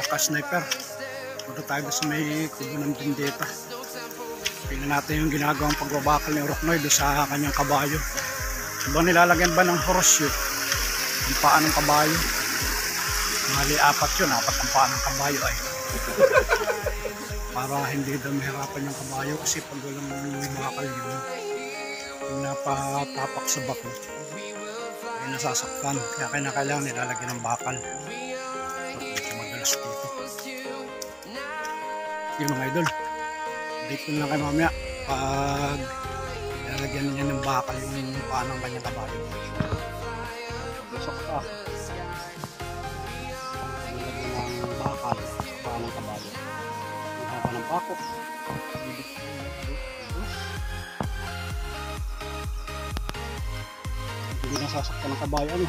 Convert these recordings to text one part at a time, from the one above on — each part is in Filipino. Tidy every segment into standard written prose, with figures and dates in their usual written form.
ka-sniper. Punta tayo sa may kubo ng Bendeta. Tingnan natin yung ginagawang pagbabakal ni Roknoy doon sa kanyang kabayo. So, nilalagyan ba ng horseshoe ang paa ng kabayo? Mali, apat yun, apat ang paa ng kabayo ay. Para hindi daw mahirapan yung kabayo kasi pag walang bakal yun, yung napatapak sa bako ay nasasaktan. Kaya kailangan nilalagyan ng bakal. So, medyo madalas dito. Yung mga idol, update ko lang kayo mamaya pag nilalagyan niya ng bakal yung paa ng kanyang kabayo. Lusok ka. Nilalagyan ng bakal sa paa ng kabayo. Ang haba ng pako. Hindi nasasaktan ng kabayo, ano?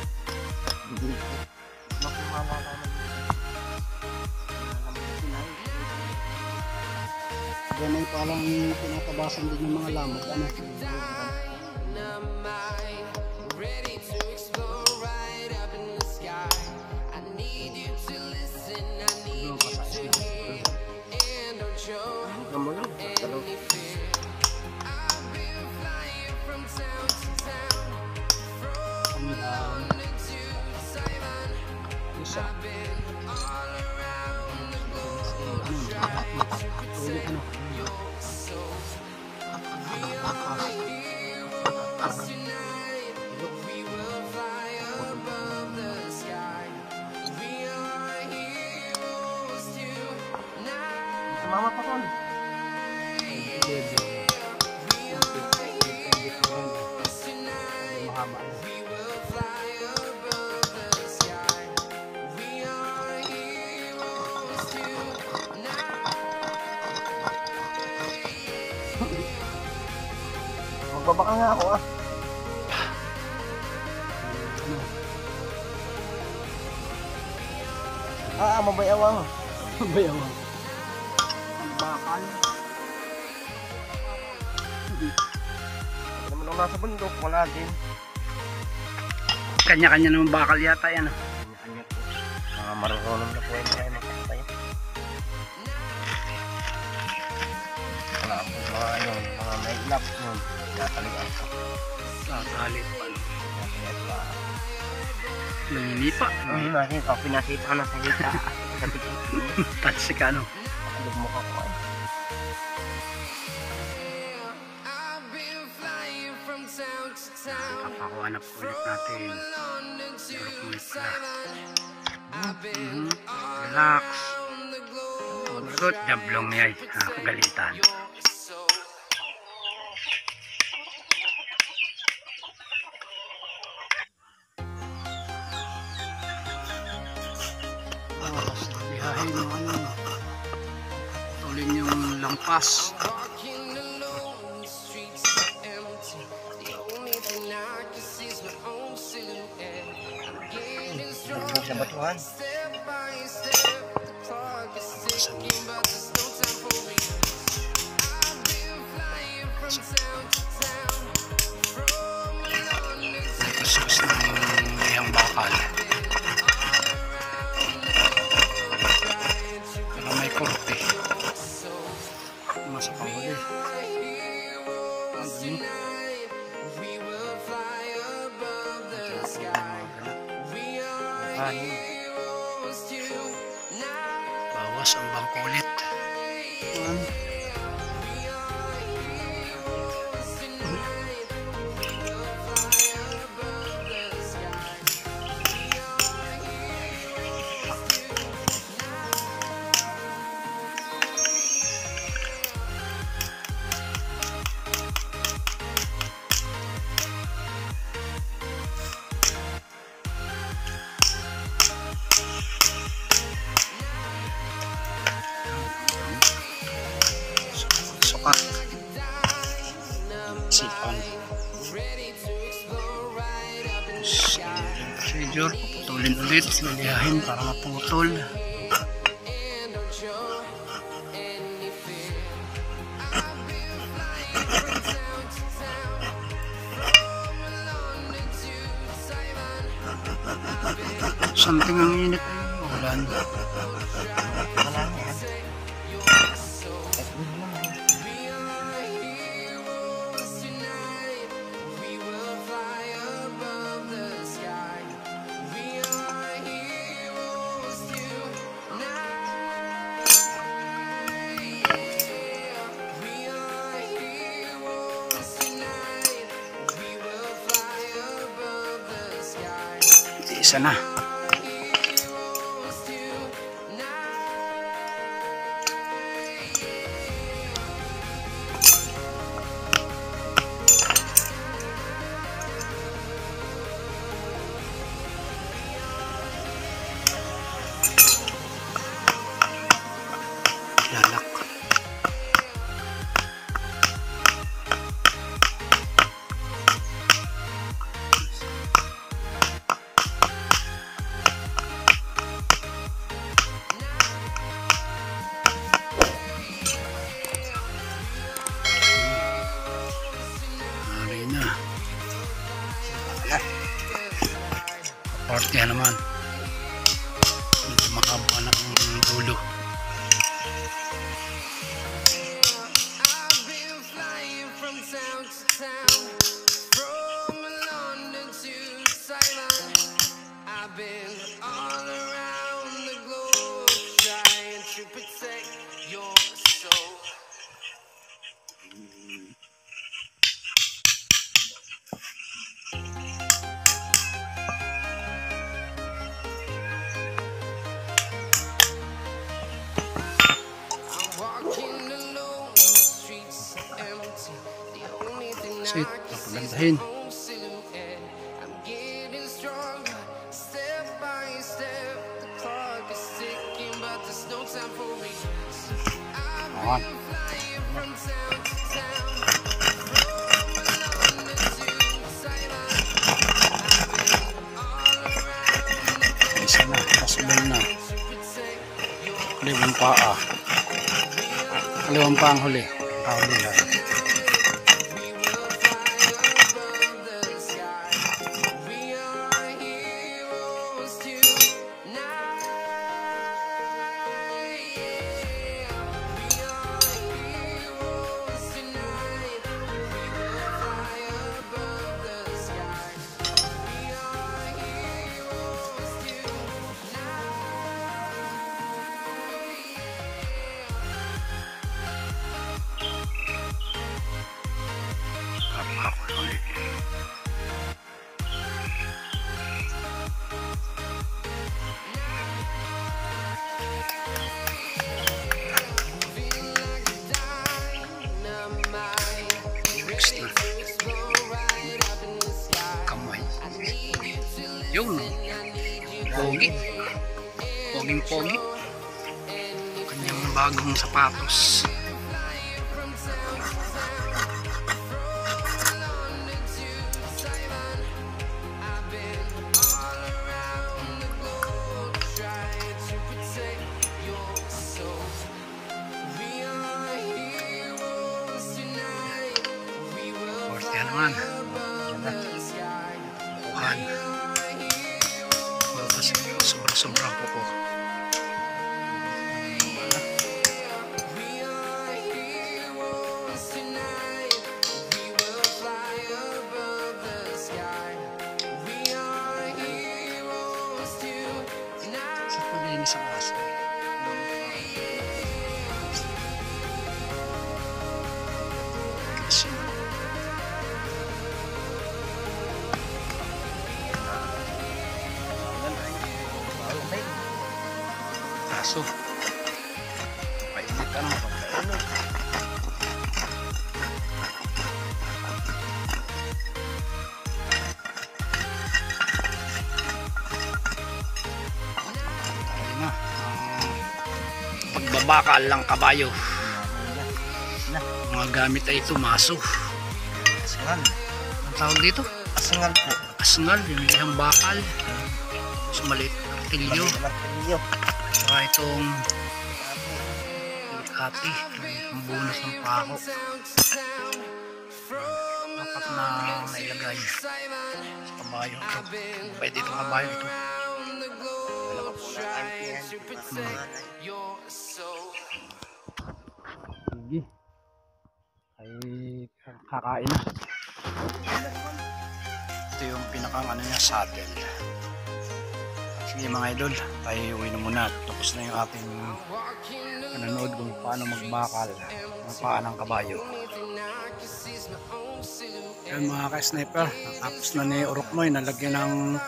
Yan ay parang pinatabasan din yung mga lamok, ano? Mama pa kon. Mahaba. Magbabaka nga ako ah. Mabayawang. Mabayawang. Bakal. Naman ang nasa bundok, wala din. Kanya-kanya naman bakal yata yan. Kanya-kanya po. Mga marunong na po yung mga makakatay. Wala po mga yun, mga may gloves yun. Nataligan po. Sasali pa. Lumilipa. Nakita, pinakita ka na sa hita. Tatsi ka ano. Mukha ko ay. Kapakuhanap ulit natin. Relax. Good, jablong niya. Galitan. Bihahin yung ano. Tulin yung lampas. Bugbog sa batuhan. Nagkasus ng iyang bakal. Pero may korte. Masa pahuli. Bawas ang bangkulit. Sipan procedure, putulin ulit, lilihahin para maputol. Something ang init. Ulan. Wala na yan. Isa na. Lalak. Hari na. Party naman. Hindi makabuka na ang dulo. Sit, napagandahin. Awan. Isa na, pasabay na. Kaliwang paa. Kaliwang pa ang huli. Huli lang. Kamay. Yun. Pogi. Poging-pogi. Kanyang bagong sapatos. Yan naman. Bukan. Sobra-sobra po po. Sa paglinis ang aso. Aso. Painit ka naman. Pagbabakal lang kabayo. Mga gamit ay ito, maso. Asangal. Ang tawag dito? Asangal po. Asangal, yung isang bakal. Mas maliit na martilyo. Saka itong ati, ang bunas ng pako. Dapat na nailagay sa kabayo ito. Pwede itong kabayo ito. Wala ka po na Sige. Ay kakain na. Ito yung pinakang ano niya, saddle. Sige mga idol, tayo uwi na muna. Tapos na yung ating nanonood kung paano magbakal ng paa ng kabayo. Yan mga ka-sniper, natapos na ni Oroknoy, nalagyan ng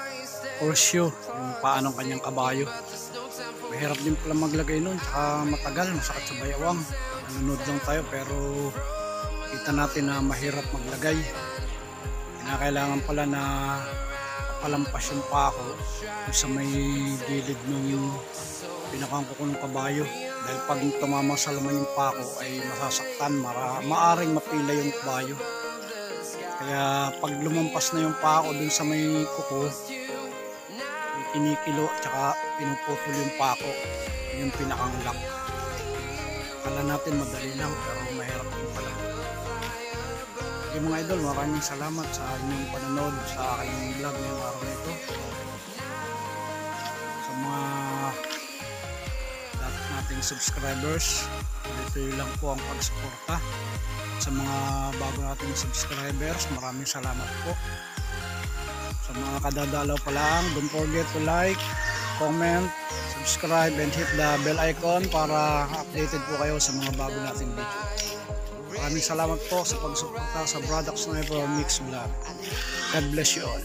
horseshoe yung paa ng kanyang kabayo. Mahirap din pala maglagay nun, tsaka matagal, masakit sa bayawang. Nanonood lang tayo pero kita natin na mahirap maglagay. Kinakailangan pala na palampas yung pako sa may gilid ng pinakang kuko ng kabayo. Dahil pag tumama sa laman yung pako ay masasaktan, maaring mapila yung kabayo. Kaya pag lumampas na yung pako dun sa may kuko, kinikilo at saka pinuputol yung pako, yung pinakang lock. Kala natin madali lang pero mahirap din pala. Okay mga idol, maraming salamat sa inyong panonood sa aking vlog ngayong araw na ito. Sa mga lahat nating subscribers, dito lang po ang pagsuporta. Sa mga bago nating subscribers, maraming salamat po. Sa mga kadadalaw pa lang, don't forget to like, comment, subscribe, and hit the bell icon para updated po kayo sa mga bago nating video. Maraming salamat po sa pagsuporta sa Brother Sniper Mix Vlog. God bless you all.